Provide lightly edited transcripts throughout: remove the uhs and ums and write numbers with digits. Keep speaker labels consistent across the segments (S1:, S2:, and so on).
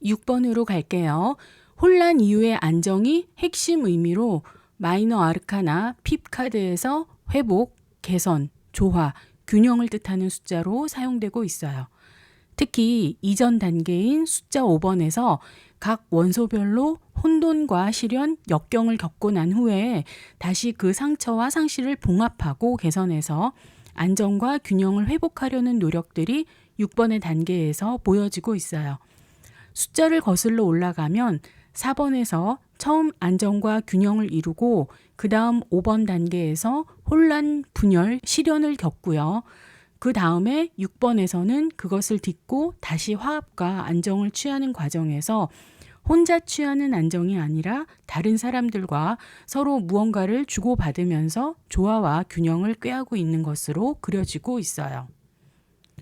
S1: 6번으로 갈게요. 혼란 이후의 안정이 핵심 의미로 마이너 아르카나 핍 카드에서 회복, 개선, 조화, 균형을 뜻하는 숫자로 사용되고 있어요. 특히 이전 단계인 숫자 5번에서 각 원소별로 혼돈과 실현, 역경을 겪고 난 후에 다시 그 상처와 상실을 봉합하고 개선해서 안정과 균형을 회복하려는 노력들이 6번의 단계에서 보여지고 있어요. 숫자를 거슬러 올라가면 4번에서 처음 안정과 균형을 이루고 그 다음 5번 단계에서 혼란, 분열, 실현을 겪고요. 그 다음에 6번에서는 그것을 딛고 다시 화합과 안정을 취하는 과정에서 혼자 취하는 안정이 아니라 다른 사람들과 서로 무언가를 주고받으면서 조화와 균형을 꾀하고 있는 것으로 그려지고 있어요.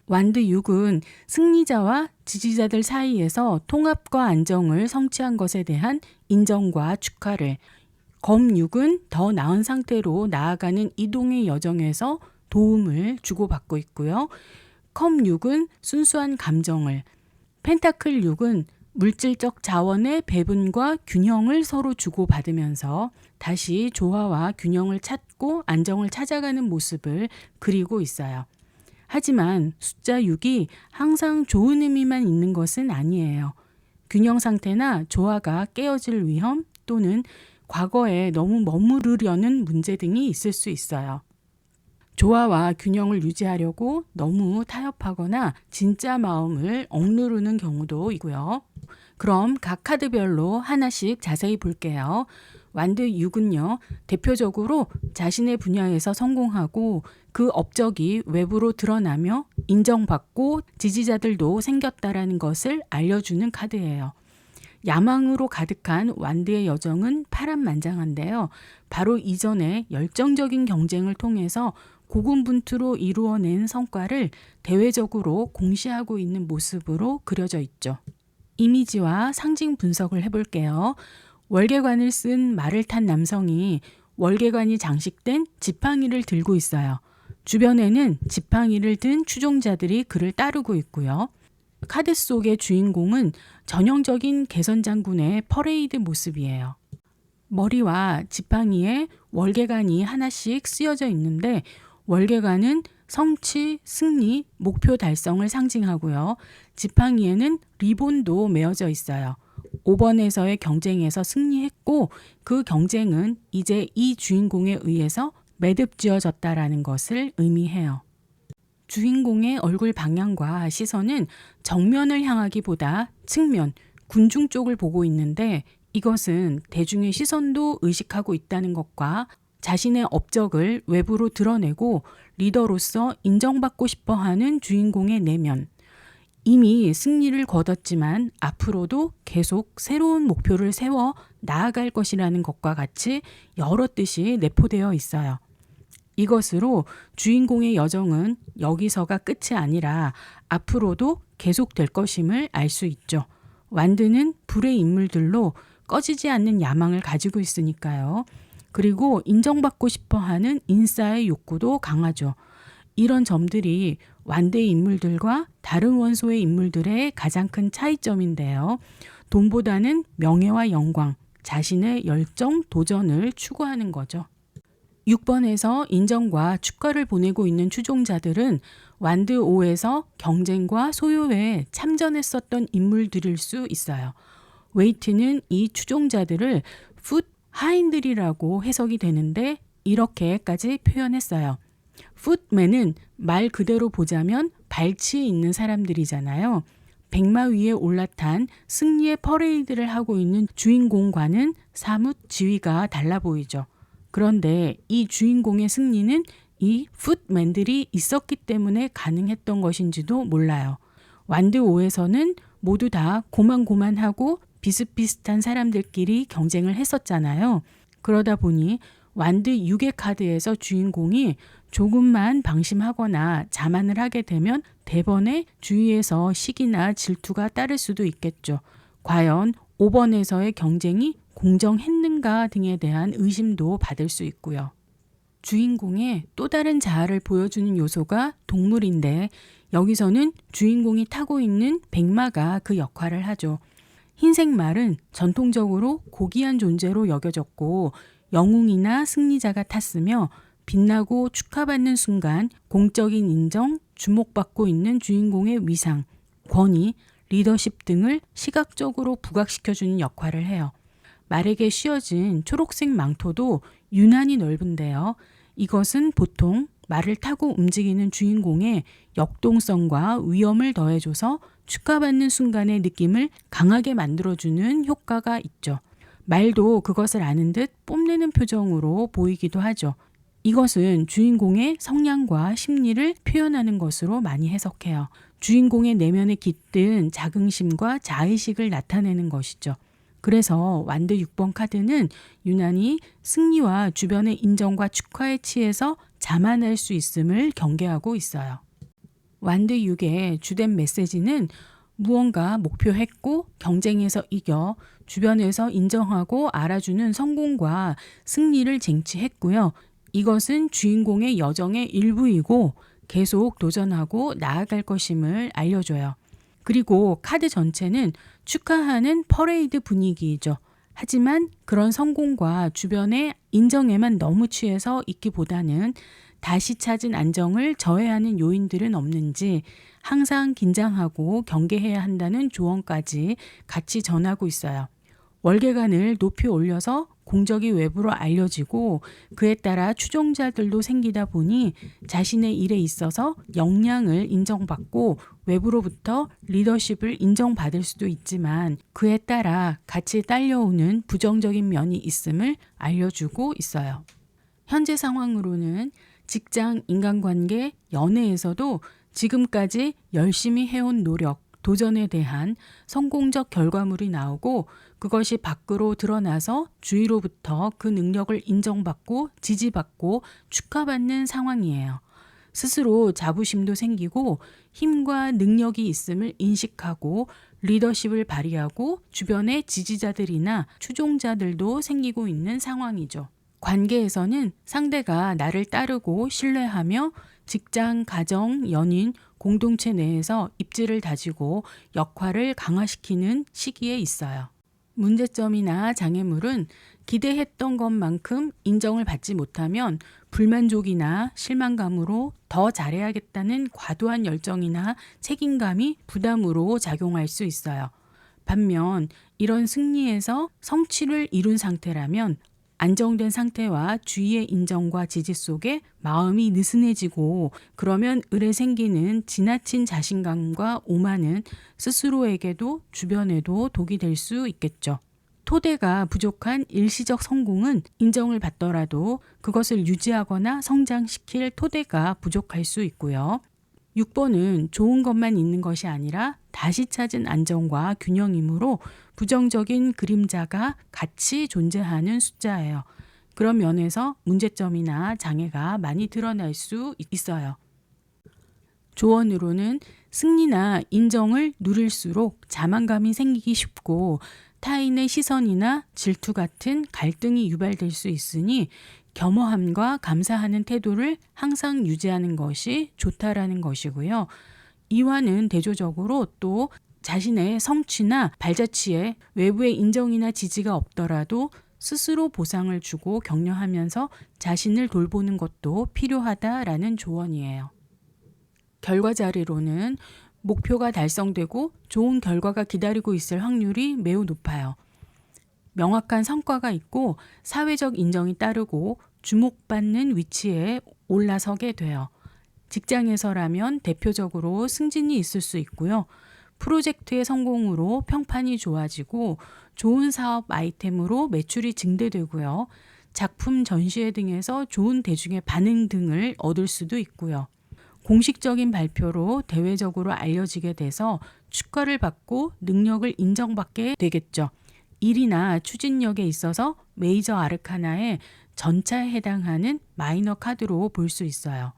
S1: 완드 6은 승리자와 지지자들 사이에서 통합과 안정을 성취한 것에 대한 인정과 축하를, 검 6은 더 나은 상태로 나아가는 이동의 여정에서 도움을 주고받고 있고요. 컵 6은 순수한 감정을, 펜타클 6은 물질적 자원의 배분과 균형을 서로 주고받으면서 다시 조화와 균형을 찾고 안정을 찾아가는 모습을 그리고 있어요. 하지만 숫자 6이 항상 좋은 의미만 있는 것은 아니에요. 균형 상태나 조화가 깨어질 위험 또는 과거에 너무 머무르려는 문제 등이 있을 수 있어요. 조화와 균형을 유지하려고 너무 타협하거나 진짜 마음을 억누르는 경우도 있고요. 그럼 각 카드별로 하나씩 자세히 볼게요. 완드 6은요, 대표적으로 자신의 분야에서 성공하고 그 업적이 외부로 드러나며 인정받고 지지자들도 생겼다라는 것을 알려주는 카드예요. 야망으로 가득한 완드의 여정은 파란만장한데요. 바로 이전에 열정적인 경쟁을 통해서 고군분투로 이루어낸 성과를 대외적으로 공시하고 있는 모습으로 그려져 있죠. 이미지와 상징 분석을 해볼게요. 월계관을 쓴 말을 탄 남성이 월계관이 장식된 지팡이를 들고 있어요. 주변에는 지팡이를 든 추종자들이 그를 따르고 있고요. 카드 속의 주인공은 전형적인 개선장군의 퍼레이드 모습이에요. 머리와 지팡이에 월계관이 하나씩 쓰여져 있는데 월계관은 성취, 승리, 목표 달성을 상징하고요. 지팡이에는 리본도 메어져 있어요. 5번에서의 경쟁에서 승리했고 그 경쟁은 이제 이 주인공에 의해서 매듭지어졌다라는 것을 의미해요. 주인공의 얼굴 방향과 시선은 정면을 향하기보다 측면, 군중 쪽을 보고 있는데 이것은 대중의 시선도 의식하고 있다는 것과 자신의 업적을 외부로 드러내고 리더로서 인정받고 싶어 하는 주인공의 내면, 이미 승리를 거뒀지만 앞으로도 계속 새로운 목표를 세워 나아갈 것이라는 것과 같이 여러 뜻이 내포되어 있어요. 이것으로 주인공의 여정은 여기서가 끝이 아니라 앞으로도 계속될 것임을 알 수 있죠. 완드는 불의 인물들로 꺼지지 않는 야망을 가지고 있으니까요. 그리고 인정받고 싶어하는 인싸의 욕구도 강하죠. 이런 점들이 완드의 인물들과 다른 원소의 인물들의 가장 큰 차이점인데요. 돈보다는 명예와 영광, 자신의 열정, 도전을 추구하는 거죠. 6번에서 인정과 축하를 보내고 있는 추종자들은 완드 5에서 경쟁과 소요에 참전했었던 인물들일 수 있어요. 웨이트는 이 추종자들을 풋 하인들이라고 해석이 되는데 이렇게까지 표현했어요. 풋맨은 말 그대로 보자면 발치에 있는 사람들이잖아요. 백마 위에 올라탄 승리의 퍼레이드를 하고 있는 주인공과는 사뭇 지위가 달라 보이죠. 그런데 이 주인공의 승리는 이 풋맨들이 있었기 때문에 가능했던 것인지도 몰라요. 완드 5에서는 모두 다 고만고만하고 비슷비슷한 사람들끼리 경쟁을 했었잖아요. 그러다 보니 완드 6의 카드에서 주인공이 조금만 방심하거나 자만을 하게 되면 대번에 주위에서 시기나 질투가 따를 수도 있겠죠. 과연 5번에서의 경쟁이 공정했는가 등에 대한 의심도 받을 수 있고요. 주인공의 또 다른 자아를 보여주는 요소가 동물인데 여기서는 주인공이 타고 있는 백마가 그 역할을 하죠. 흰색 말은 전통적으로 고귀한 존재로 여겨졌고 영웅이나 승리자가 탔으며 빛나고 축하받는 순간 공적인 인정, 주목받고 있는 주인공의 위상, 권위, 리더십 등을 시각적으로 부각시켜주는 역할을 해요. 말에게 씌워진 초록색 망토도 유난히 넓은데요. 이것은 보통 말을 타고 움직이는 주인공의 역동성과 위험을 더해줘서 축하받는 순간의 느낌을 강하게 만들어주는 효과가 있죠. 말도 그것을 아는 듯 뽐내는 표정으로 보이기도 하죠. 이것은 주인공의 성향과 심리를 표현하는 것으로 많이 해석해요. 주인공의 내면에 깃든 자긍심과 자의식을 나타내는 것이죠. 그래서 완드 6번 카드는 유난히 승리와 주변의 인정과 축하에 취해서 자만할 수 있음을 경계하고 있어요. 완드 6의 주된 메시지는 무언가 목표했고 경쟁에서 이겨 주변에서 인정하고 알아주는 성공과 승리를 쟁취했고요. 이것은 주인공의 여정의 일부이고 계속 도전하고 나아갈 것임을 알려줘요. 그리고 카드 전체는 축하하는 퍼레이드 분위기이죠. 하지만 그런 성공과 주변의 인정에만 너무 취해서 있기보다는 다시 찾은 안정을 저해하는 요인들은 없는지 항상 긴장하고 경계해야 한다는 조언까지 같이 전하고 있어요. 월계관을 높이 올려서 공적이 외부로 알려지고 그에 따라 추종자들도 생기다 보니 자신의 일에 있어서 역량을 인정받고 외부로부터 리더십을 인정받을 수도 있지만 그에 따라 같이 딸려오는 부정적인 면이 있음을 알려주고 있어요. 현재 상황으로는 직장, 인간관계, 연애에서도 지금까지 열심히 해온 노력, 도전에 대한 성공적 결과물이 나오고 그것이 밖으로 드러나서 주위로부터 그 능력을 인정받고 지지받고 축하받는 상황이에요. 스스로 자부심도 생기고 힘과 능력이 있음을 인식하고 리더십을 발휘하고 주변의 지지자들이나 추종자들도 생기고 있는 상황이죠. 관계에서는 상대가 나를 따르고 신뢰하며 직장, 가정, 연인, 공동체 내에서 입지를 다지고 역할을 강화시키는 시기에 있어요. 문제점이나 장애물은 기대했던 것만큼 인정을 받지 못하면 불만족이나 실망감으로 더 잘해야겠다는 과도한 열정이나 책임감이 부담으로 작용할 수 있어요. 반면 이런 승리에서 성취를 이룬 상태라면 안정된 상태와 주위의 인정과 지지 속에 마음이 느슨해지고 그러면 을에 생기는 지나친 자신감과 오만은 스스로에게도 주변에도 독이 될 수 있겠죠. 토대가 부족한 일시적 성공은 인정을 받더라도 그것을 유지하거나 성장시킬 토대가 부족할 수 있고요. 6번은 좋은 것만 있는 것이 아니라 다시 찾은 안정과 균형이므로 부정적인 그림자가 같이 존재하는 숫자예요. 그런 면에서 문제점이나 장애가 많이 드러날 수 있어요. 조언으로는 승리나 인정을 누릴수록 자만감이 생기기 쉽고 타인의 시선이나 질투 같은 갈등이 유발될 수 있으니 겸허함과 감사하는 태도를 항상 유지하는 것이 좋다라는 것이고요. 이와는 대조적으로 또 자신의 성취나 발자취에 외부의 인정이나 지지가 없더라도 스스로 보상을 주고 격려하면서 자신을 돌보는 것도 필요하다라는 조언이에요. 결과 자리로는 목표가 달성되고 좋은 결과가 기다리고 있을 확률이 매우 높아요. 명확한 성과가 있고 사회적 인정이 따르고 주목받는 위치에 올라서게 돼요. 직장에서라면 대표적으로 승진이 있을 수 있고요. 프로젝트의 성공으로 평판이 좋아지고 좋은 사업 아이템으로 매출이 증대되고요. 작품 전시회 등에서 좋은 대중의 반응 등을 얻을 수도 있고요. 공식적인 발표로 대외적으로 알려지게 돼서 축하를 받고 능력을 인정받게 되겠죠. 일이나 추진력에 있어서 메이저 아르카나의 전차에 해당하는 마이너 카드로 볼 수 있어요.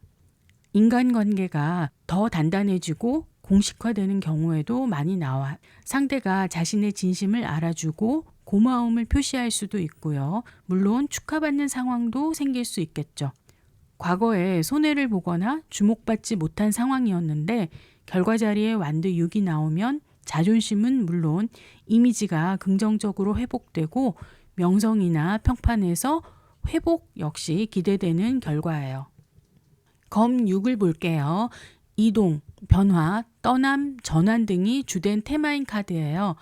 S1: 인간관계가 더 단단해지고 공식화되는 경우에도 많이 나와 상대가 자신의 진심을 알아주고 고마움을 표시할 수도 있고요. 물론 축하받는 상황도 생길 수 있겠죠. 과거에 손해를 보거나 주목받지 못한 상황이었는데 결과 자리에 완드 6이 나오면 자존심은 물론 이미지가 긍정적으로 회복되고 명성이나 평판에서 회복 역시 기대되는 결과예요. 검 6을 볼게요. 이동, 변화, 떠남, 전환 등이 주된 테마인 카드예요.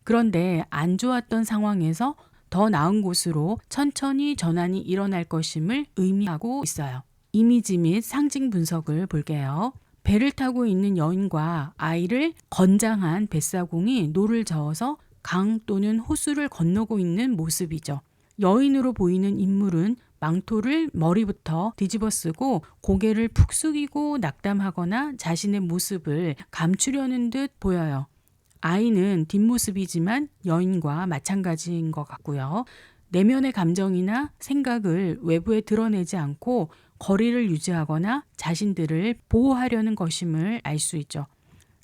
S1: 그런데 안 좋았던 상황에서 더 나은 곳으로 천천히 전환이 일어날 것임을 의미하고 있어요. 이미지 및 상징 분석을 볼게요. 배를 타고 있는 여인과 아이를 건장한 뱃사공이 노를 저어서 강 또는 호수를 건너고 있는 모습이죠. 여인으로 보이는 인물은 망토를 머리부터 뒤집어 쓰고 고개를 푹 숙이고 낙담하거나 자신의 모습을 감추려는 듯 보여요. 아이는 뒷모습이지만 여인과 마찬가지인 것 같고요. 내면의 감정이나 생각을 외부에 드러내지 않고 거리를 유지하거나 자신들을 보호하려는 것임을 알 수 있죠.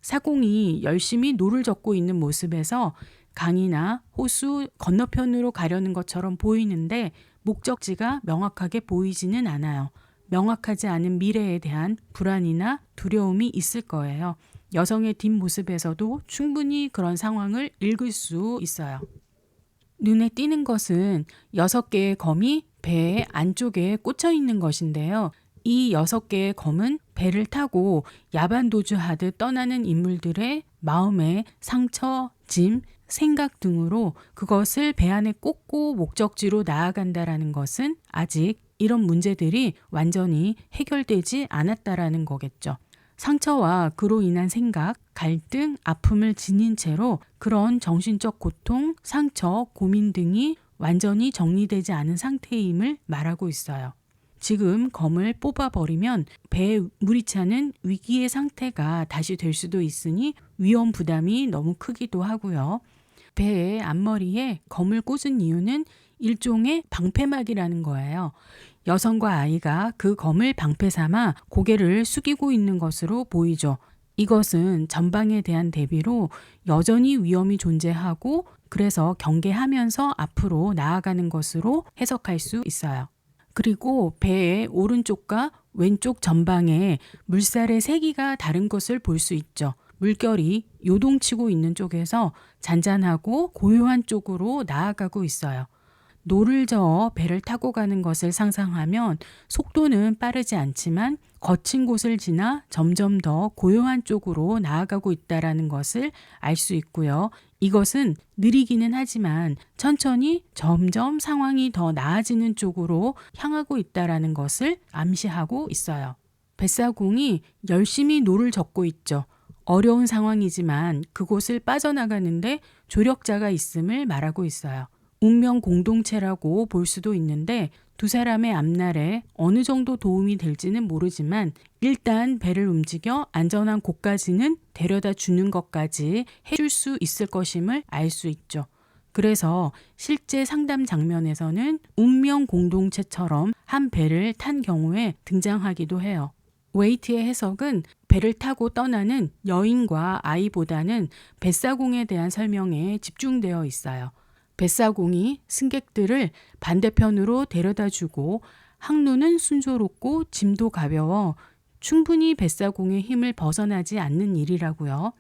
S1: 사공이 열심히 노를 젓고 있는 모습에서 강이나 호수 건너편으로 가려는 것처럼 보이는데 목적지가 명확하게 보이지는 않아요. 명확하지 않은 미래에 대한 불안이나 두려움이 있을 거예요. 여성의 뒷모습에서도 충분히 그런 상황을 읽을 수 있어요. 눈에 띄는 것은 6개의 검이 배의 안쪽에 꽂혀 있는 것인데요. 이 6개의 검은 배를 타고 야반도주하듯 떠나는 인물들의 마음의 상처, 짐, 생각 등으로 그것을 배 안에 꽂고 목적지로 나아간다라는 것은 아직 이런 문제들이 완전히 해결되지 않았다라는 거겠죠. 상처와 그로 인한 생각, 갈등, 아픔을 지닌 채로 그런 정신적 고통, 상처, 고민 등이 완전히 정리되지 않은 상태임을 말하고 있어요. 지금 검을 뽑아버리면 배에 물이 차는 위기의 상태가 다시 될 수도 있으니 위험 부담이 너무 크기도 하고요. 배의 앞머리에 검을 꽂은 이유는 일종의 방패막이라는 거예요. 여성과 아이가 그 검을 방패 삼아 고개를 숙이고 있는 것으로 보이죠. 이것은 전방에 대한 대비로 여전히 위험이 존재하고 그래서 경계하면서 앞으로 나아가는 것으로 해석할 수 있어요. 그리고 배의 오른쪽과 왼쪽 전방에 물살의 세기가 다른 것을 볼 수 있죠. 물결이 요동치고 있는 쪽에서 잔잔하고 고요한 쪽으로 나아가고 있어요. 노를 저어 배를 타고 가는 것을 상상하면 속도는 빠르지 않지만 거친 곳을 지나 점점 더 고요한 쪽으로 나아가고 있다는 것을 알 수 있고요. 이것은 느리기는 하지만 천천히 점점 상황이 더 나아지는 쪽으로 향하고 있다는 것을 암시하고 있어요. 뱃사공이 열심히 노를 젓고 있죠. 어려운 상황이지만 그곳을 빠져나가는데 조력자가 있음을 말하고 있어요. 운명 공동체라고 볼 수도 있는데 두 사람의 앞날에 어느 정도 도움이 될지는 모르지만 일단 배를 움직여 안전한 곳까지는 데려다 주는 것까지 해줄 수 있을 것임을 알 수 있죠. 그래서 실제 상담 장면에서는 운명 공동체처럼 한 배를 탄 경우에 등장하기도 해요. 웨이트의 해석은 배를 타고 떠나는 여인과 아이보다는 뱃사공에 대한 설명에 집중되어 있어요. 뱃사공이 승객들을 반대편으로 데려다주고 항로는 순조롭고 짐도 가벼워 충분히 뱃사공의 힘을 벗어나지 않는 일이라고요.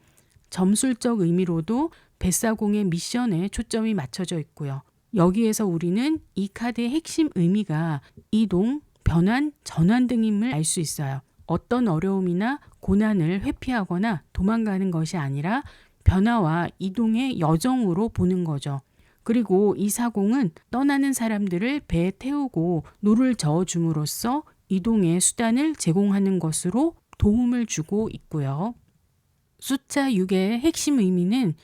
S1: 점술적 의미로도 뱃사공의 미션에 초점이 맞춰져 있고요. 여기에서 우리는 이 카드의 핵심 의미가 이동, 변환, 전환 등임을 알 수 있어요. 어떤 어려움이나 고난을 회피하거나 도망가는 것이 아니라 변화와 이동의 여정으로 보는 거죠. 그리고 이 사공은 떠나는 사람들을 배에 태우고 노를 저어줌으로써 이동의 수단을 제공하는 것으로 도움을 주고 있고요. 숫자 6의 핵심 의미는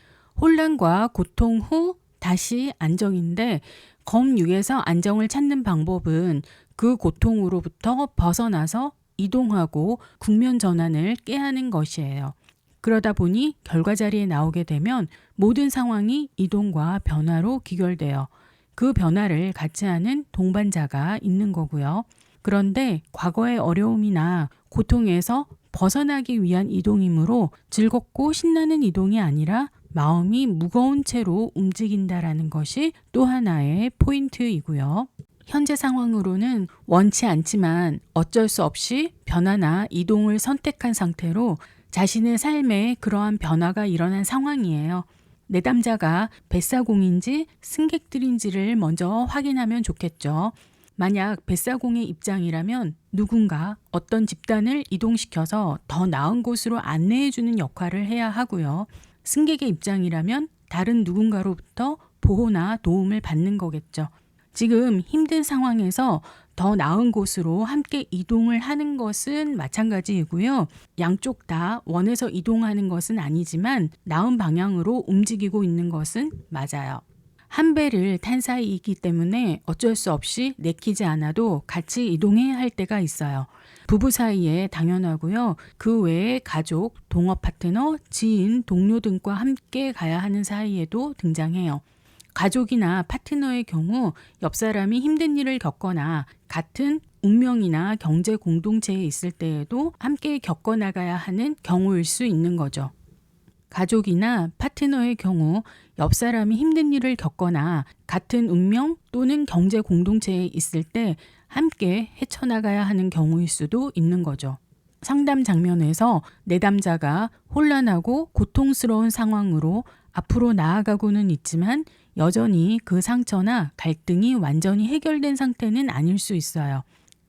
S1: 혼란과 고통 후 다시 안정인데 검 6에서 안정을 찾는 방법은 그 고통으로부터 벗어나서 이동하고 국면 전환을 깨하는 것이에요. 그러다 보니 결과 자리에 나오게 되면 모든 상황이 이동과 변화로 귀결되어 그 변화를 같이 하는 동반자가 있는 거고요. 그런데 과거의 어려움이나 고통에서 벗어나기 위한 이동이므로 즐겁고 신나는 이동이 아니라 마음이 무거운 채로 움직인다라는 것이 또 하나의 포인트이고요. 현재 상황으로는 원치 않지만 어쩔 수 없이 변화나 이동을 선택한 상태로 자신의 삶에 그러한 변화가 일어난 상황이에요. 내담자가 뱃사공인지 승객들인지를 먼저 확인하면 좋겠죠. 만약 뱃사공의 입장이라면 누군가 어떤 집단을 이동시켜서 더 나은 곳으로 안내해주는 역할을 해야 하고요. 승객의 입장이라면 다른 누군가로부터 보호나 도움을 받는 거겠죠. 지금 힘든 상황에서 더 나은 곳으로 함께 이동을 하는 것은 마찬가지이고요. 양쪽 다 원해서 이동하는 것은 아니지만 나은 방향으로 움직이고 있는 것은 맞아요. 한 배를 탄 사이이기 때문에 어쩔 수 없이 내키지 않아도 같이 이동해야 할 때가 있어요. 부부 사이에 당연하고요. 그 외에 가족, 동업 파트너, 지인, 동료 등과 함께 가야 하는 사이에도 등장해요. 가족이나 파트너의 경우 옆 사람이 힘든 일을 겪거나 같은 운명이나 경제 공동체에 있을 때에도 함께 겪어나가야 하는 경우일 수 있는 거죠. 가족이나 파트너의 경우 옆 사람이 힘든 일을 겪거나 같은 운명 또는 경제 공동체에 있을 때 함께 헤쳐나가야 하는 경우일 수도 있는 거죠. 상담 장면에서 내담자가 혼란하고 고통스러운 상황으로 앞으로 나아가고는 있지만 여전히 그 상처나 갈등이 완전히 해결된 상태는 아닐 수 있어요.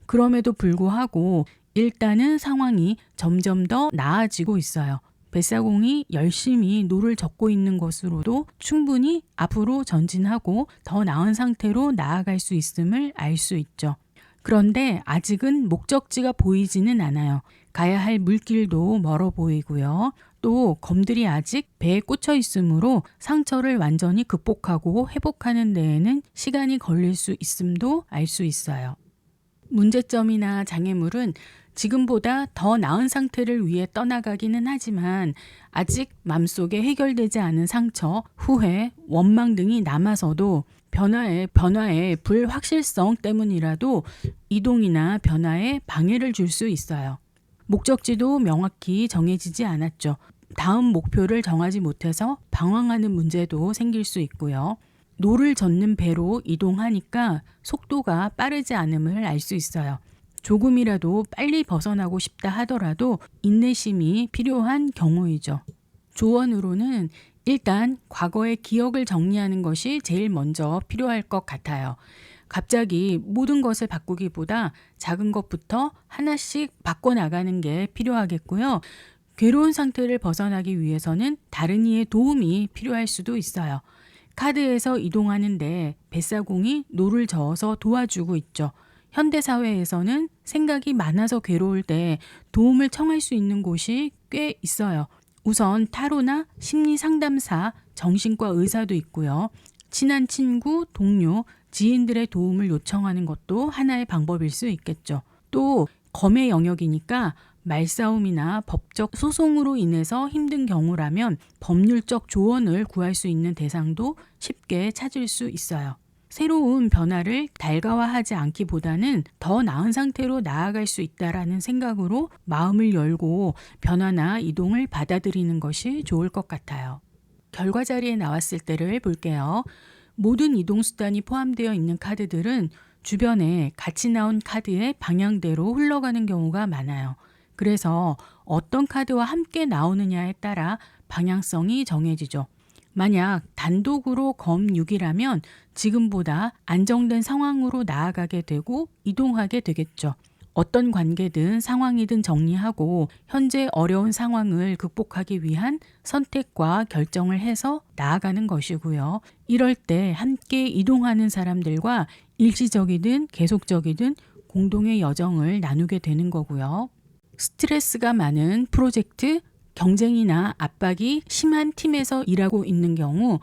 S1: 그럼에도 불구하고 일단은 상황이 점점 더 나아지고 있어요. 뱃사공이 열심히 노를 젓고 있는 것으로도 충분히 앞으로 전진하고 더 나은 상태로 나아갈 수 있음을 알 수 있죠. 그런데 아직은 목적지가 보이지는 않아요. 가야 할 물길도 멀어 보이고요. 또 검들이 아직 배에 꽂혀 있으므로 상처를 완전히 극복하고 회복하는 데에는 시간이 걸릴 수 있음도 알 수 있어요. 문제점이나 장애물은 지금보다 더 나은 상태를 위해 떠나가기는 하지만 아직 맘속에 해결되지 않은 상처, 후회, 원망 등이 남아서도 변화의 불확실성 때문이라도 이동이나 변화에 방해를 줄 수 있어요. 목적지도 명확히 정해지지 않았죠. 다음 목표를 정하지 못해서 방황하는 문제도 생길 수 있고요. 노를 젓는 배로 이동하니까 속도가 빠르지 않음을 알 수 있어요. 조금이라도 빨리 벗어나고 싶다 하더라도 인내심이 필요한 경우이죠. 조언으로는 일단 과거의 기억을 정리하는 것이 제일 먼저 필요할 것 같아요. 갑자기 모든 것을 바꾸기보다 작은 것부터 하나씩 바꿔나가는 게 필요하겠고요. 괴로운 상태를 벗어나기 위해서는 다른 이의 도움이 필요할 수도 있어요. 카드에서 이동하는데 뱃사공이 노를 저어서 도와주고 있죠. 현대사회에서는 생각이 많아서 괴로울 때 도움을 청할 수 있는 곳이 꽤 있어요. 우선 타로나 심리상담사, 정신과 의사도 있고요. 친한 친구, 동료, 지인들의 도움을 요청하는 것도 하나의 방법일 수 있겠죠. 또 검의 영역이니까 말싸움이나 법적 소송으로 인해서 힘든 경우라면 법률적 조언을 구할 수 있는 대상도 쉽게 찾을 수 있어요. 새로운 변화를 달가워하지 않기보다는 더 나은 상태로 나아갈 수 있다라는 생각으로 마음을 열고 변화나 이동을 받아들이는 것이 좋을 것 같아요. 결과 자리에 나왔을 때를 볼게요. 모든 이동수단이 포함되어 있는 카드들은 주변에 같이 나온 카드의 방향대로 흘러가는 경우가 많아요. 그래서 어떤 카드와 함께 나오느냐에 따라 방향성이 정해지죠. 만약 단독으로 검 6이라면 지금보다 안정된 상황으로 나아가게 되고 이동하게 되겠죠. 어떤 관계든 상황이든 정리하고 현재 어려운 상황을 극복하기 위한 선택과 결정을 해서 나아가는 것이고요. 이럴 때 함께 이동하는 사람들과 일시적이든 계속적이든 공동의 여정을 나누게 되는 거고요. 스트레스가 많은 프로젝트, 경쟁이나 압박이 심한 팀에서 일하고 있는 경우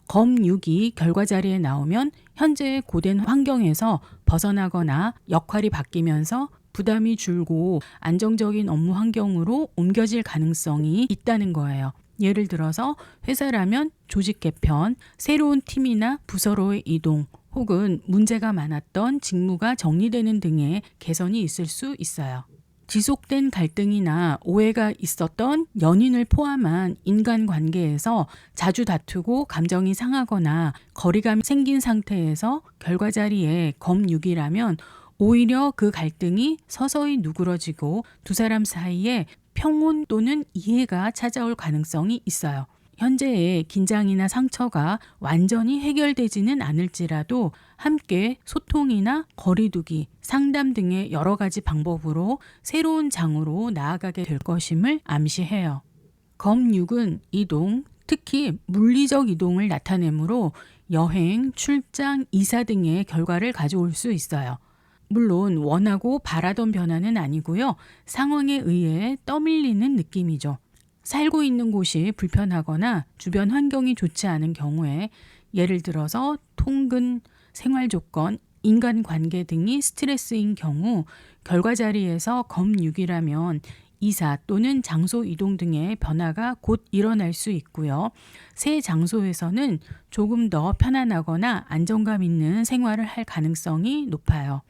S1: 검 6이 결과 자리에 나오면 현재의 고된 환경에서 벗어나거나 역할이 바뀌면서 부담이 줄고 안정적인 업무 환경으로 옮겨질 가능성이 있다는 거예요. 예를 들어서 회사라면 조직 개편, 새로운 팀이나 부서로의 이동, 혹은 문제가 많았던 직무가 정리되는 등의 개선이 있을 수 있어요. 지속된 갈등이나 오해가 있었던 연인을 포함한 인간관계에서 자주 다투고 감정이 상하거나 거리감이 생긴 상태에서 결과 자리에 검 6이라면 오히려 그 갈등이 서서히 누그러지고 두 사람 사이에 평온 또는 이해가 찾아올 가능성이 있어요. 현재의 긴장이나 상처가 완전히 해결되지는 않을지라도 함께 소통이나 거리두기, 상담 등의 여러 가지 방법으로 새로운 장으로 나아가게 될 것임을 암시해요. 검 6은 이동, 특히 물리적 이동을 나타내므로 여행, 출장, 이사 등의 결과를 가져올 수 있어요. 물론 원하고 바라던 변화는 아니고요. 상황에 의해 떠밀리는 느낌이죠. 살고 있는 곳이 불편하거나 주변 환경이 좋지 않은 경우에 예를 들어서 통근, 생활 조건, 인간관계 등이 스트레스인 경우 결과 자리에서 검 6이라면 이사 또는 장소 이동 등의 변화가 곧 일어날 수 있고요. 새 장소에서는 조금 더 편안하거나 안정감 있는 생활을 할 가능성이 높아요.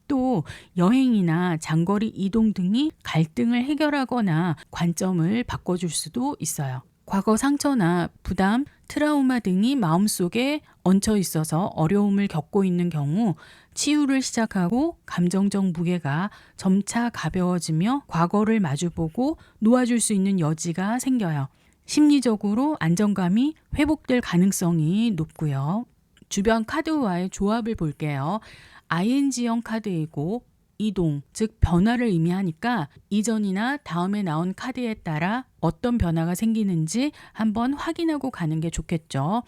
S1: 또 여행이나 장거리 이동 등이 갈등을 해결하거나 관점을 바꿔줄 수도 있어요. 과거 상처나 부담, 트라우마 등이 마음속에 얹혀 있어서 어려움을 겪고 있는 경우 치유를 시작하고 감정적 무게가 점차 가벼워지며 과거를 마주보고 놓아줄 수 있는 여지가 생겨요. 심리적으로 안정감이 회복될 가능성이 높고요. 주변 카드와의 조합을 볼게요. ING형 카드이고 이동, 즉 변화를 의미하니까 이전이나 다음에 나온 카드에 따라 어떤 변화가 생기는지 한번 확인하고 가는 게 좋겠죠.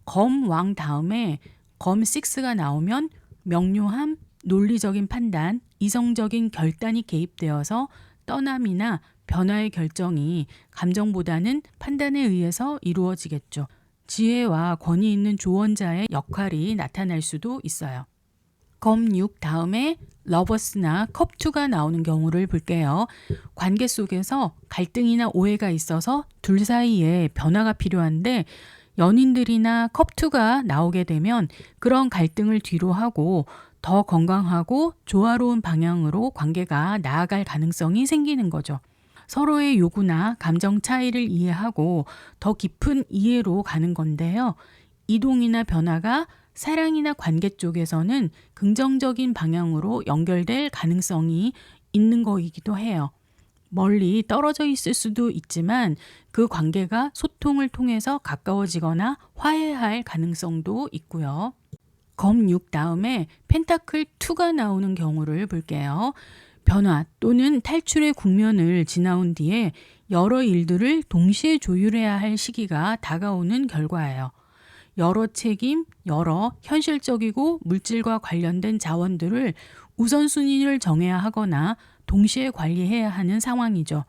S1: 검 왕 다음에 검 6가 나오면 명료함, 논리적인 판단, 이성적인 결단이 개입되어서 떠남이나 변화의 결정이 감정보다는 판단에 의해서 이루어지겠죠. 지혜와 권위 있는 조언자의 역할이 나타날 수도 있어요. 검 6 다음에 러버스나 컵 2가 나오는 경우를 볼게요. 관계 속에서 갈등이나 오해가 있어서 둘 사이에 변화가 필요한데 연인들이나 컵 2가 나오게 되면 그런 갈등을 뒤로 하고 더 건강하고 조화로운 방향으로 관계가 나아갈 가능성이 생기는 거죠. 서로의 요구나 감정 차이를 이해하고 더 깊은 이해로 가는 건데요. 이동이나 변화가 사랑이나 관계 쪽에서는 긍정적인 방향으로 연결될 가능성이 있는 거이기도 해요. 멀리 떨어져 있을 수도 있지만 그 관계가 소통을 통해서 가까워지거나 화해할 가능성도 있고요. 검 6 다음에 펜타클 2가 나오는 경우를 볼게요. 변화 또는 탈출의 국면을 지나온 뒤에 여러 일들을 동시에 조율해야 할 시기가 다가오는 결과예요. 여러 책임, 여러 현실적이고 물질과 관련된 자원들을 우선순위를 정해야 하거나 동시에 관리해야 하는 상황이죠.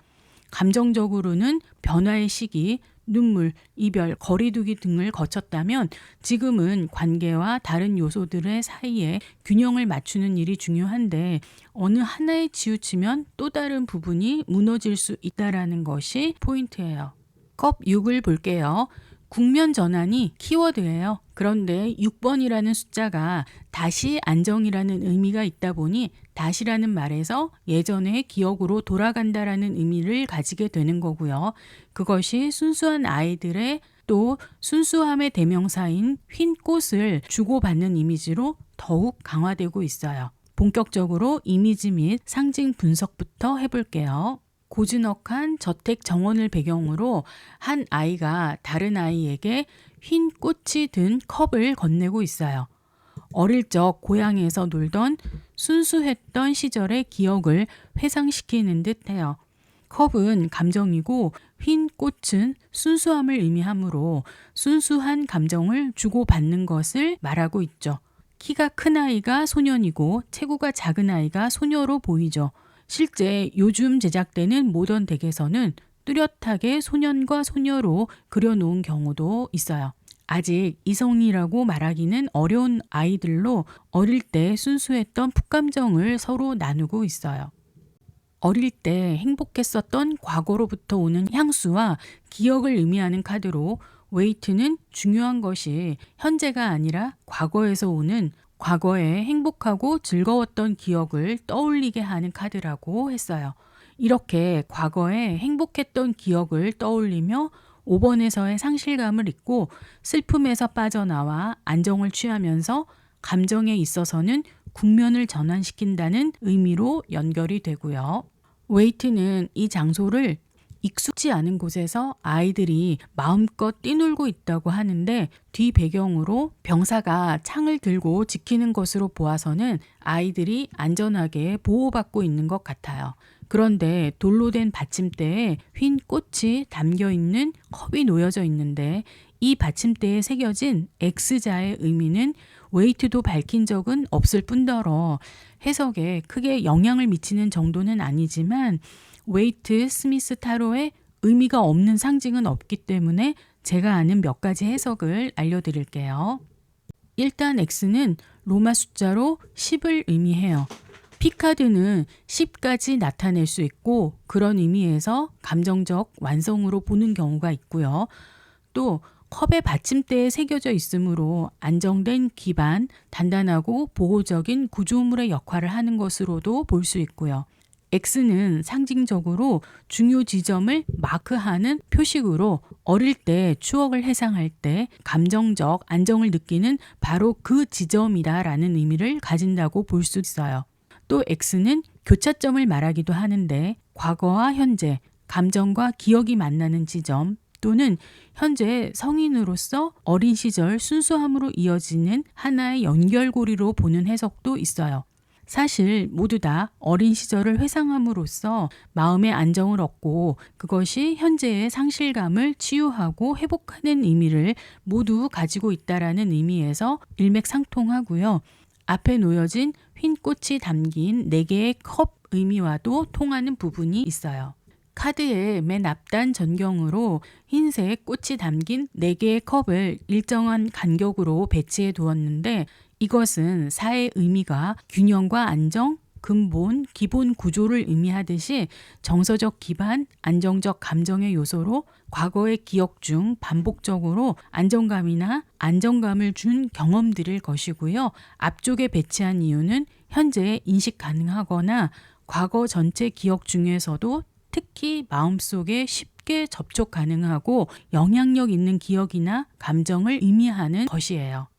S1: 감정적으로는 변화의 시기, 눈물, 이별, 거리두기 등을 거쳤다면 지금은 관계와 다른 요소들의 사이에 균형을 맞추는 일이 중요한데 어느 하나에 치우치면 또 다른 부분이 무너질 수 있다는 것이 포인트예요. 컵 6을 볼게요. 국면 전환이 키워드예요. 그런데 6번이라는 숫자가 다시 안정이라는 의미가 있다 보니 다시라는 말에서 예전의 기억으로 돌아간다라는 의미를 가지게 되는 거고요. 그것이 순수한 아이들의 또 순수함의 대명사인 휜 꽃을 주고받는 이미지로 더욱 강화되고 있어요. 본격적으로 이미지 및 상징 분석부터 해볼게요. 고즈넉한 저택 정원을 배경으로 한 아이가 다른 아이에게 휜 꽃이 든 컵을 건네고 있어요. 어릴 적 고향에서 놀던 순수했던 시절의 기억을 회상시키는 듯해요. 컵은 감정이고 휜 꽃은 순수함을 의미하므로 순수한 감정을 주고받는 것을 말하고 있죠. 키가 큰 아이가 소년이고 체구가 작은 아이가 소녀로 보이죠. 실제 요즘 제작되는 모던 덱에서는 뚜렷하게 소년과 소녀로 그려놓은 경우도 있어요. 아직 이성이라고 말하기는 어려운 아이들로 어릴 때 순수했던 풋감정을 서로 나누고 있어요. 어릴 때 행복했었던 과거로부터 오는 향수와 기억을 의미하는 카드로 웨이트는 중요한 것이 현재가 아니라 과거에서 오는 과거에 행복하고 즐거웠던 기억을 떠올리게 하는 카드라고 했어요. 이렇게 과거에 행복했던 기억을 떠올리며 5번에서의 상실감을 잊고 슬픔에서 빠져나와 안정을 취하면서 감정에 있어서는 국면을 전환시킨다는 의미로 연결이 되고요. 웨이트는 이 장소를 익숙지 않은 곳에서 아이들이 마음껏 뛰놀고 있다고 하는데 뒤 배경으로 병사가 창을 들고 지키는 것으로 보아서는 아이들이 안전하게 보호받고 있는 것 같아요. 그런데 돌로 된 받침대에 휜 꽃이 담겨 있는 컵이 놓여져 있는데 이 받침대에 새겨진 X자의 의미는 웨이트도 밝힌 적은 없을 뿐더러 해석에 크게 영향을 미치는 정도는 아니지만 웨이트 스미스 타로에 의미가 없는 상징은 없기 때문에 제가 아는 몇 가지 해석을 알려드릴게요. 일단 X는 로마 숫자로 10을 의미해요. 피카드는 10까지 나타낼 수 있고 그런 의미에서 감정적 완성으로 보는 경우가 있고요. 또 컵의 받침대에 새겨져 있으므로 안정된 기반, 단단하고 보호적인 구조물의 역할을 하는 것으로도 볼 수 있고요. X는 상징적으로 중요 지점을 마크하는 표식으로 어릴 때 추억을 회상할 때 감정적 안정을 느끼는 바로 그 지점이다라는 의미를 가진다고 볼 수 있어요. 또 X는 교차점을 말하기도 하는데 과거와 현재, 감정과 기억이 만나는 지점 또는 현재 성인으로서 어린 시절 순수함으로 이어지는 하나의 연결고리로 보는 해석도 있어요. 사실 모두 다 어린 시절을 회상함으로써 마음의 안정을 얻고 그것이 현재의 상실감을 치유하고 회복하는 의미를 모두 가지고 있다라는 의미에서 일맥상통하고요. 앞에 놓여진 휜 꽃이 담긴 4개의 컵 의미와도 통하는 부분이 있어요. 카드의 맨 앞단 전경으로 흰색 꽃이 담긴 4개의 컵을 일정한 간격으로 배치해 두었는데 이것은 사의 의미가 균형과 안정, 근본, 기본 구조를 의미하듯이 정서적 기반, 안정적 감정의 요소로 과거의 기억 중 반복적으로 안정감이나 안정감을 준 경험들일 것이고요. 앞쪽에 배치한 이유는 현재 인식 가능하거나 과거 전체 기억 중에서도 특히 마음속에 쉽게 접촉 가능하고 영향력 있는 기억이나 감정을 의미하는 것이에요.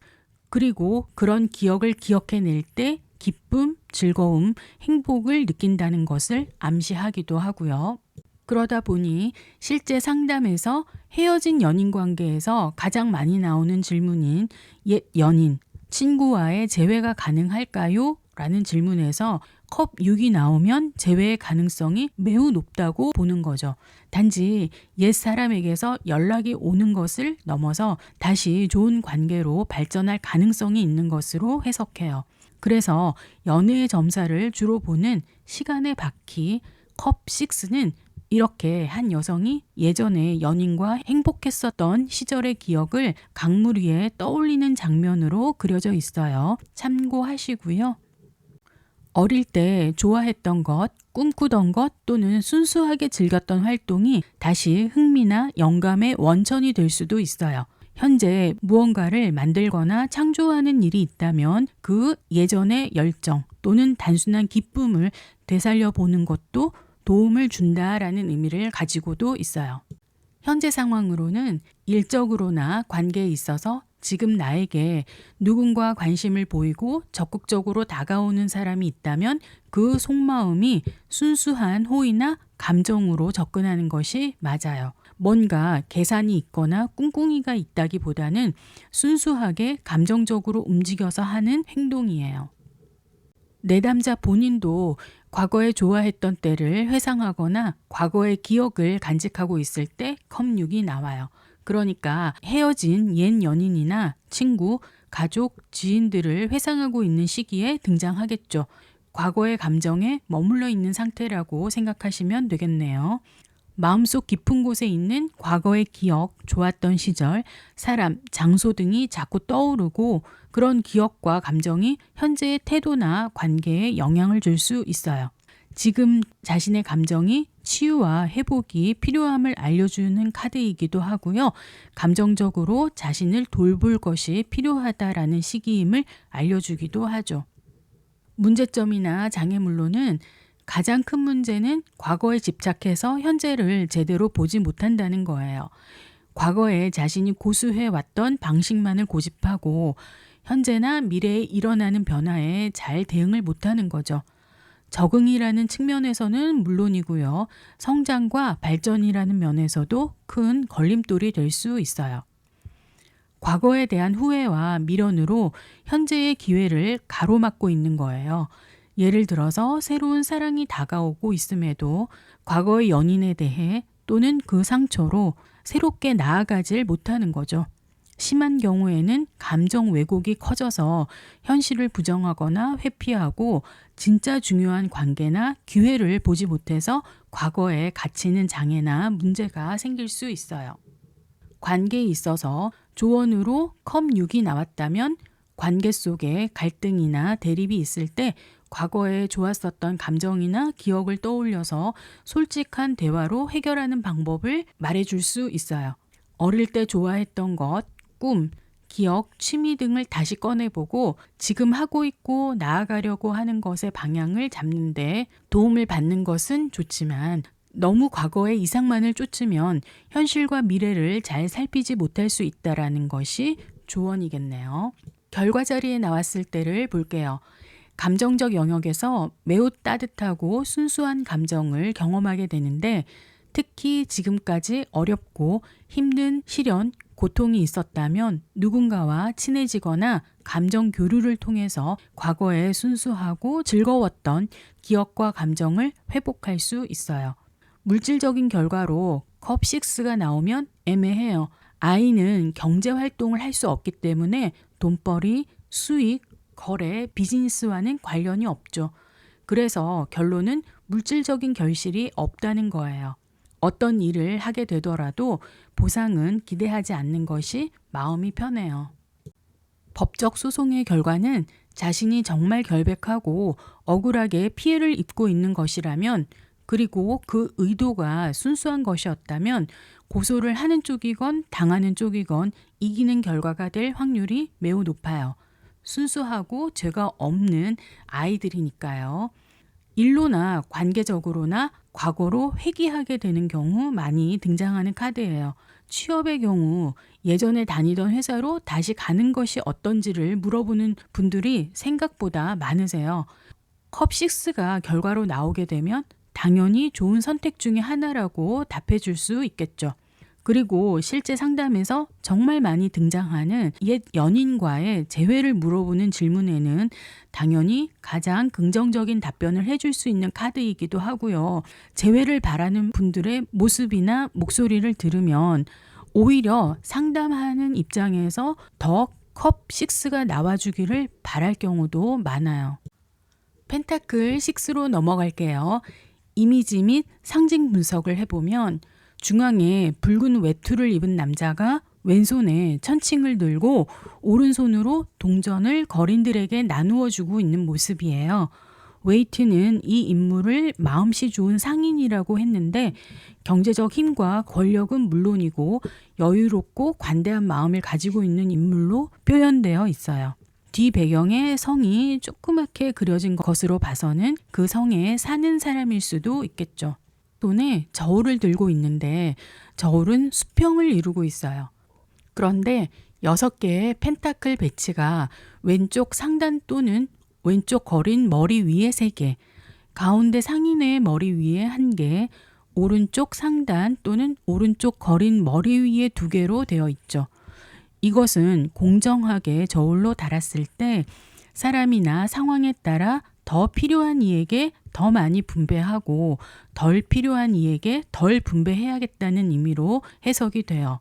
S1: 그리고 그런 기억을 기억해낼 때 기쁨, 즐거움, 행복을 느낀다는 것을 암시하기도 하고요. 그러다 보니 실제 상담에서 헤어진 연인 관계에서 가장 많이 나오는 질문인 옛 연인, 친구와의 재회가 가능할까요? 라는 질문에서 컵 6이 나오면 재회의 가능성이 매우 높다고 보는 거죠. 단지 옛 사람에게서 연락이 오는 것을 넘어서 다시 좋은 관계로 발전할 가능성이 있는 것으로 해석해요. 그래서 연애의 점사를 주로 보는 시간의 바퀴 컵 6는 이렇게 한 여성이 예전에 연인과 행복했었던 시절의 기억을 강물 위에 떠올리는 장면으로 그려져 있어요. 참고하시고요. 어릴 때 좋아했던 것, 꿈꾸던 것 또는 순수하게 즐겼던 활동이 다시 흥미나 영감의 원천이 될 수도 있어요. 현재 무언가를 만들거나 창조하는 일이 있다면 그 예전의 열정 또는 단순한 기쁨을 되살려 보는 것도 도움을 준다라는 의미를 가지고도 있어요. 현재 상황으로는 일적으로나 관계에 있어서 지금 나에게 누군가 관심을 보이고 적극적으로 다가오는 사람이 있다면 그 속마음이 순수한 호의나 감정으로 접근하는 것이 맞아요. 뭔가 계산이 있거나 꿍꿍이가 있다기보다는 순수하게 감정적으로 움직여서 하는 행동이에요. 내담자 본인도 과거에 좋아했던 때를 회상하거나 과거의 기억을 간직하고 있을 때 컵6이 나와요. 그러니까 헤어진 옛 연인이나 친구, 가족, 지인들을 회상하고 있는 시기에 등장하겠죠. 과거의 감정에 머물러 있는 상태라고 생각하시면 되겠네요. 마음속 깊은 곳에 있는 과거의 기억, 좋았던 시절, 사람, 장소 등이 자꾸 떠오르고 그런 기억과 감정이 현재의 태도나 관계에 영향을 줄 수 있어요. 지금 자신의 감정이 치유와 회복이 필요함을 알려주는 카드이기도 하고요. 감정적으로 자신을 돌볼 것이 필요하다라는 시기임을 알려주기도 하죠. 문제점이나 장애물로는 가장 큰 문제는 과거에 집착해서 현재를 제대로 보지 못한다는 거예요. 과거에 자신이 고수해왔던 방식만을 고집하고 현재나 미래에 일어나는 변화에 잘 대응을 못하는 거죠. 적응이라는 측면에서는 물론이고요. 성장과 발전이라는 면에서도 큰 걸림돌이 될 수 있어요. 과거에 대한 후회와 미련으로 현재의 기회를 가로막고 있는 거예요. 예를 들어서 새로운 사랑이 다가오고 있음에도 과거의 연인에 대해 또는 그 상처로 새롭게 나아가질 못하는 거죠. 심한 경우에는 감정 왜곡이 커져서 현실을 부정하거나 회피하고 진짜 중요한 관계나 기회를 보지 못해서 과거에 갇히는 장애나 문제가 생길 수 있어요. 관계에 있어서 조언으로 컵6이 나왔다면 관계 속에 갈등이나 대립이 있을 때 과거에 좋았었던 감정이나 기억을 떠올려서 솔직한 대화로 해결하는 방법을 말해줄 수 있어요. 어릴 때 좋아했던 것, 꿈, 기억, 취미 등을 다시 꺼내보고 지금 하고 있고 나아가려고 하는 것의 방향을 잡는 데 도움을 받는 것은 좋지만 너무 과거의 이상만을 쫓으면 현실과 미래를 잘 살피지 못할 수 있다라는 것이 조언이겠네요. 결과 자리에 나왔을 때를 볼게요. 감정적 영역에서 매우 따뜻하고 순수한 감정을 경험하게 되는데 특히 지금까지 어렵고 힘든 시련, 고통이 있었다면 누군가와 친해지거나 감정 교류를 통해서 과거의 순수하고 즐거웠던 기억과 감정을 회복할 수 있어요. 물질적인 결과로 컵6가 나오면 애매해요. 아이는 경제 활동을 할 수 없기 때문에 돈벌이, 수익, 거래, 비즈니스와는 관련이 없죠. 그래서 결론은 물질적인 결실이 없다는 거예요. 어떤 일을 하게 되더라도 보상은 기대하지 않는 것이 마음이 편해요. 법적 소송의 결과는 자신이 정말 결백하고 억울하게 피해를 입고 있는 것이라면 그리고 그 의도가 순수한 것이었다면 고소를 하는 쪽이건 당하는 쪽이건 이기는 결과가 될 확률이 매우 높아요. 순수하고 죄가 없는 아이들이니까요. 일로나 관계적으로나 과거로 회귀하게 되는 경우 많이 등장하는 카드예요. 취업의 경우 예전에 다니던 회사로 다시 가는 것이 어떤지를 물어보는 분들이 생각보다 많으세요. 컵6가 결과로 나오게 되면 당연히 좋은 선택 중에 하나라고 답해 줄 수 있겠죠. 그리고 실제 상담에서 정말 많이 등장하는 옛 연인과의 재회를 물어보는 질문에는 당연히 가장 긍정적인 답변을 해줄 수 있는 카드이기도 하고요. 재회를 바라는 분들의 모습이나 목소리를 들으면 오히려 상담하는 입장에서 더 컵6가 나와주기를 바랄 경우도 많아요. 펜타클 6로 넘어갈게요. 이미지 및 상징 분석을 해보면 중앙에 붉은 외투를 입은 남자가 왼손에 천칭을 들고 오른손으로 동전을 거린들에게 나누어 주고 있는 모습이에요. 웨이트는 이 인물을 마음씨 좋은 상인이라고 했는데 경제적 힘과 권력은 물론이고 여유롭고 관대한 마음을 가지고 있는 인물로 표현되어 있어요. 뒤 배경에 성이 조그맣게 그려진 것으로 봐서는 그 성에 사는 사람일 수도 있겠죠. 손에 저울을 들고 있는데 저울은 수평을 이루고 있어요. 그런데 6개의 펜타클 배치가 왼쪽 상단 또는 왼쪽 거린 머리 위에 3개, 가운데 상인의 머리 위에 1개, 오른쪽 상단 또는 오른쪽 거린 머리 위에 2개로 되어 있죠. 이것은 공정하게 저울로 달았을 때 사람이나 상황에 따라 더 필요한 이에게 더 많이 분배하고 덜 필요한 이에게 덜 분배해야겠다는 의미로 해석이 돼요.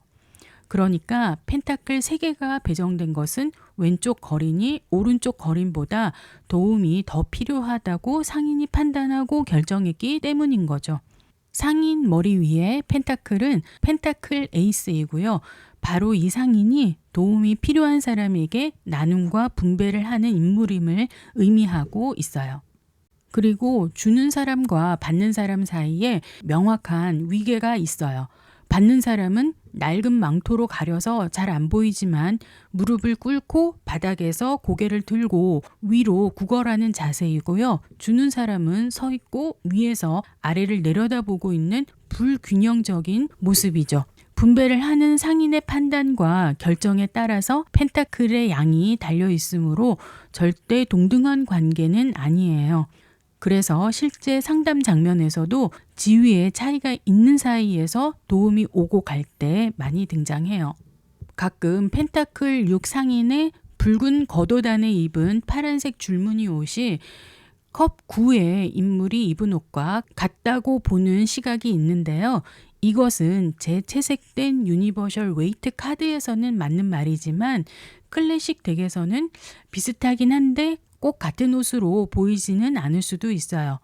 S1: 그러니까 펜타클 3개가 배정된 것은 왼쪽 거린이 오른쪽 거린보다 도움이 더 필요하다고 상인이 판단하고 결정했기 때문인 거죠. 상인 머리 위에 펜타클은 펜타클 에이스이고요. 바로 이 상인이 도움이 필요한 사람에게 나눔과 분배를 하는 인물임을 의미하고 있어요. 그리고 주는 사람과 받는 사람 사이에 명확한 위계가 있어요. 받는 사람은 낡은 망토로 가려서 잘 안 보이지만 무릎을 꿇고 바닥에서 고개를 들고 위로 구걸하는 자세이고요. 주는 사람은 서 있고 위에서 아래를 내려다보고 있는 불균형적인 모습이죠. 분배를 하는 상인의 판단과 결정에 따라서 펜타클의 양이 달려 있으므로 절대 동등한 관계는 아니에요. 그래서 실제 상담 장면에서도 지위의 차이가 있는 사이에서 도움이 오고 갈 때 많이 등장해요. 가끔 펜타클 6 상인의 붉은 겉옷 안에 입은 파란색 줄무늬 옷이 컵 9의 인물이 입은 옷과 같다고 보는 시각이 있는데요. 이것은 재채색된 유니버셜 웨이트 카드에서는 맞는 말이지만 클래식 덱에서는 비슷하긴 한데 꼭 같은 옷으로 보이지는 않을 수도 있어요.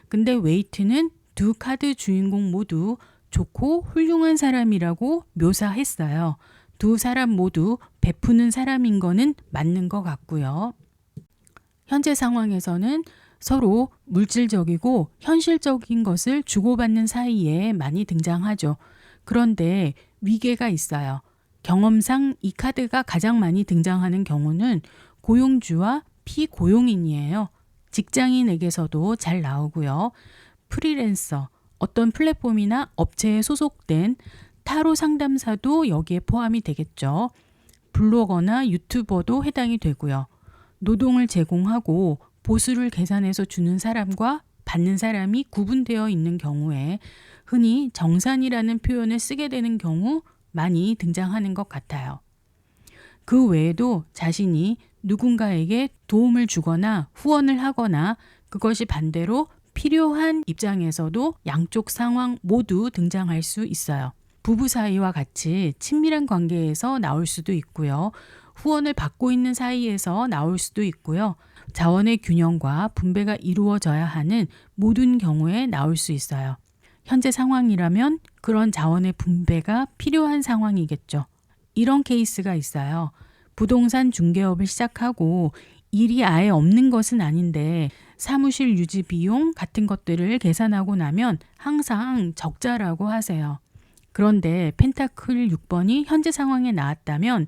S1: 근데 웨이트는 두 카드 주인공 모두 좋고 훌륭한 사람이라고 묘사했어요. 두 사람 모두 베푸는 사람인 거는 맞는 것 같고요. 현재 상황에서는 서로 물질적이고 현실적인 것을 주고받는 사이에 많이 등장하죠. 그런데 위계가 있어요. 경험상 이 카드가 가장 많이 등장하는 경우는 고용주와 피고용인이에요. 직장인에게서도 잘 나오고요. 프리랜서, 어떤 플랫폼이나 업체에 소속된 타로 상담사도 여기에 포함이 되겠죠. 블로거나 유튜버도 해당이 되고요. 노동을 제공하고 보수를 계산해서 주는 사람과 받는 사람이 구분되어 있는 경우에 흔히 정산이라는 표현을 쓰게 되는 경우 많이 등장하는 것 같아요. 그 외에도 자신이 누군가에게 도움을 주거나 후원을 하거나 그것이 반대로 필요한 입장에서도 양쪽 상황 모두 등장할 수 있어요. 부부 사이와 같이 친밀한 관계에서 나올 수도 있고요. 후원을 받고 있는 사이에서 나올 수도 있고요. 자원의 균형과 분배가 이루어져야 하는 모든 경우에 나올 수 있어요. 현재 상황이라면 그런 자원의 분배가 필요한 상황이겠죠. 이런 케이스가 있어요. 부동산 중개업을 시작하고 일이 아예 없는 것은 아닌데 사무실 유지 비용 같은 것들을 계산하고 나면 항상 적자라고 하세요. 그런데 펜타클 6번이 현재 상황에 나왔다면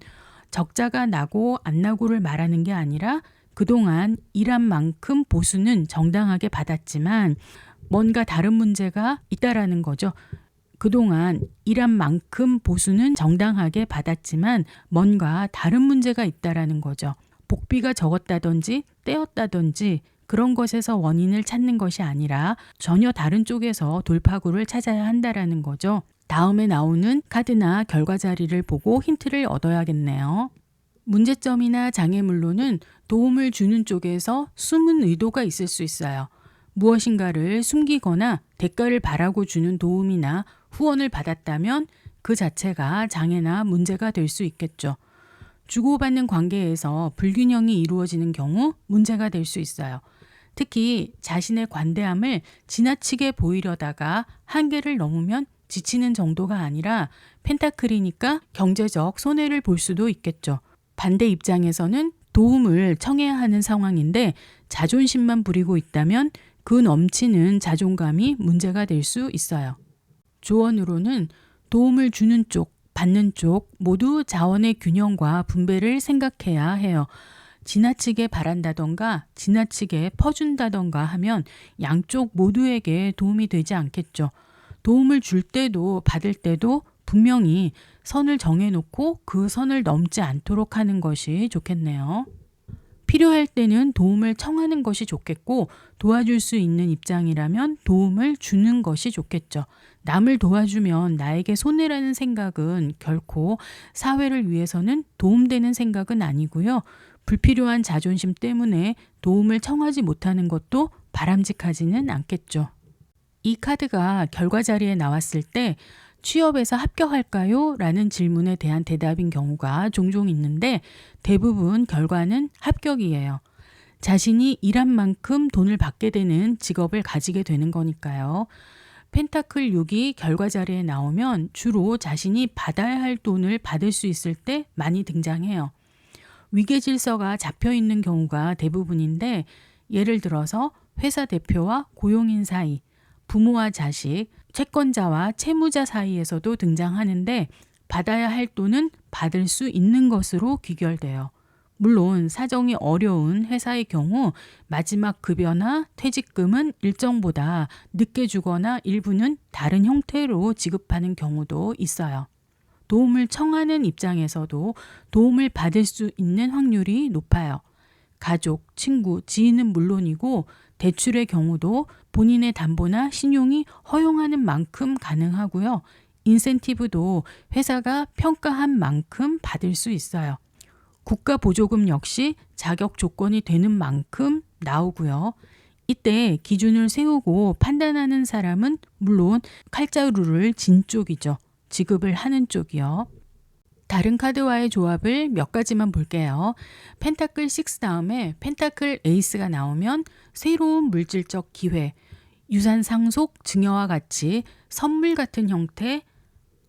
S1: 적자가 나고 안 나고를 말하는 게 아니라 그동안 일한 만큼 보수는 정당하게 받았지만 뭔가 다른 문제가 있다라는 거죠. 그동안 일한 만큼 보수는 정당하게 받았지만 뭔가 다른 문제가 있다라는 거죠. 복비가 적었다든지 떼었다든지 그런 것에서 원인을 찾는 것이 아니라 전혀 다른 쪽에서 돌파구를 찾아야 한다라는 거죠. 다음에 나오는 카드나 결과 자리를 보고 힌트를 얻어야겠네요. 문제점이나 장애물로는 도움을 주는 쪽에서 숨은 의도가 있을 수 있어요. 무엇인가를 숨기거나 대가를 바라고 주는 도움이나 후원을 받았다면 그 자체가 장애나 문제가 될 수 있겠죠. 주고받는 관계에서 불균형이 이루어지는 경우 문제가 될 수 있어요. 특히 자신의 관대함을 지나치게 보이려다가 한계를 넘으면 지치는 정도가 아니라 펜타클이니까 경제적 손해를 볼 수도 있겠죠. 반대 입장에서는 도움을 청해야 하는 상황인데 자존심만 부리고 있다면 그 넘치는 자존감이 문제가 될 수 있어요. 조언으로는 도움을 주는 쪽, 받는 쪽 모두 자원의 균형과 분배를 생각해야 해요. 지나치게 바란다던가 지나치게 퍼준다던가 하면 양쪽 모두에게 도움이 되지 않겠죠. 도움을 줄 때도 받을 때도 분명히 선을 정해놓고 그 선을 넘지 않도록 하는 것이 좋겠네요. 필요할 때는 도움을 청하는 것이 좋겠고 도와줄 수 있는 입장이라면 도움을 주는 것이 좋겠죠. 남을 도와주면 나에게 손해라는 생각은 결코 사회를 위해서는 도움되는 생각은 아니고요. 불필요한 자존심 때문에 도움을 청하지 못하는 것도 바람직하지는 않겠죠. 이 카드가 결과 자리에 나왔을 때 취업에서 합격할까요? 라는 질문에 대한 대답인 경우가 종종 있는데 대부분 결과는 합격이에요. 자신이 일한 만큼 돈을 받게 되는 직업을 가지게 되는 거니까요. 펜타클 6이 결과 자리에 나오면 주로 자신이 받아야 할 돈을 받을 수 있을 때 많이 등장해요. 위계 질서가 잡혀 있는 경우가 대부분인데 예를 들어서 회사 대표와 고용인 사이, 부모와 자식, 채권자와 채무자 사이에서도 등장하는데 받아야 할 돈은 받을 수 있는 것으로 귀결돼요. 물론 사정이 어려운 회사의 경우 마지막 급여나 퇴직금은 일정보다 늦게 주거나 일부는 다른 형태로 지급하는 경우도 있어요. 도움을 청하는 입장에서도 도움을 받을 수 있는 확률이 높아요. 가족, 친구, 지인은 물론이고 대출의 경우도 본인의 담보나 신용이 허용하는 만큼 가능하고요. 인센티브도 회사가 평가한 만큼 받을 수 있어요. 국가 보조금 역시 자격 조건이 되는 만큼 나오고요. 이때 기준을 세우고 판단하는 사람은 물론 칼자루를 진 쪽이죠. 지급을 하는 쪽이요. 다른 카드와의 조합을 몇 가지만 볼게요. 펜타클 6 다음에 펜타클 에이스가 나오면 새로운 물질적 기회, 유산 상속, 증여와 같이 선물 같은 형태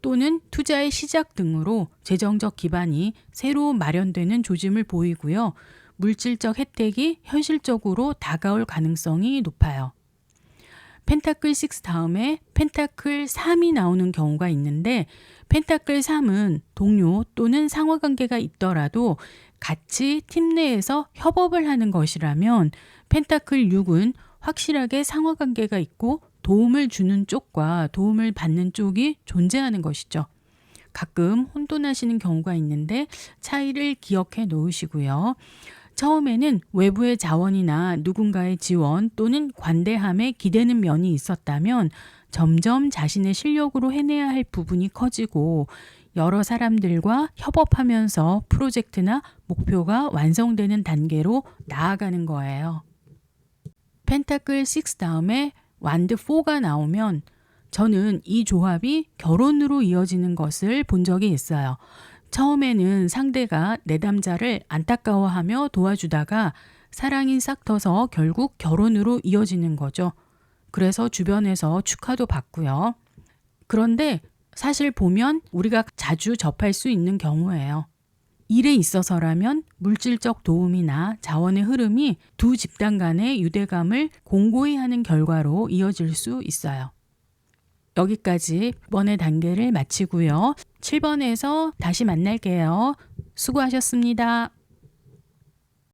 S1: 또는 투자의 시작 등으로 재정적 기반이 새로 마련되는 조짐을 보이고요. 물질적 혜택이 현실적으로 다가올 가능성이 높아요. 펜타클 6 다음에 펜타클 3이 나오는 경우가 있는데 펜타클 3은 동료 또는 상하관계가 있더라도 같이 팀 내에서 협업을 하는 것이라면 펜타클 6은 확실하게 상하관계가 있고 도움을 주는 쪽과 도움을 받는 쪽이 존재하는 것이죠. 가끔 혼돈하시는 경우가 있는데 차이를 기억해 놓으시고요. 처음에는 외부의 자원이나 누군가의 지원 또는 관대함에 기대는 면이 있었다면 점점 자신의 실력으로 해내야 할 부분이 커지고 여러 사람들과 협업하면서 프로젝트나 목표가 완성되는 단계로 나아가는 거예요. 펜타클 6 다음에 완드 4가 나오면 저는 이 조합이 결혼으로 이어지는 것을 본 적이 있어요. 처음에는 상대가 내담자를 안타까워하며 도와주다가 사랑이 싹 터서 결국 결혼으로 이어지는 거죠. 그래서 주변에서 축하도 받고요. 그런데 사실 보면 우리가 자주 접할 수 있는 경우예요. 일에 있어서라면 물질적 도움이나 자원의 흐름이 두 집단 간의 유대감을 공고히 하는 결과로 이어질 수 있어요. 여기까지 6번의 단계를 마치고요. 7번에서 다시 만날게요. 수고하셨습니다.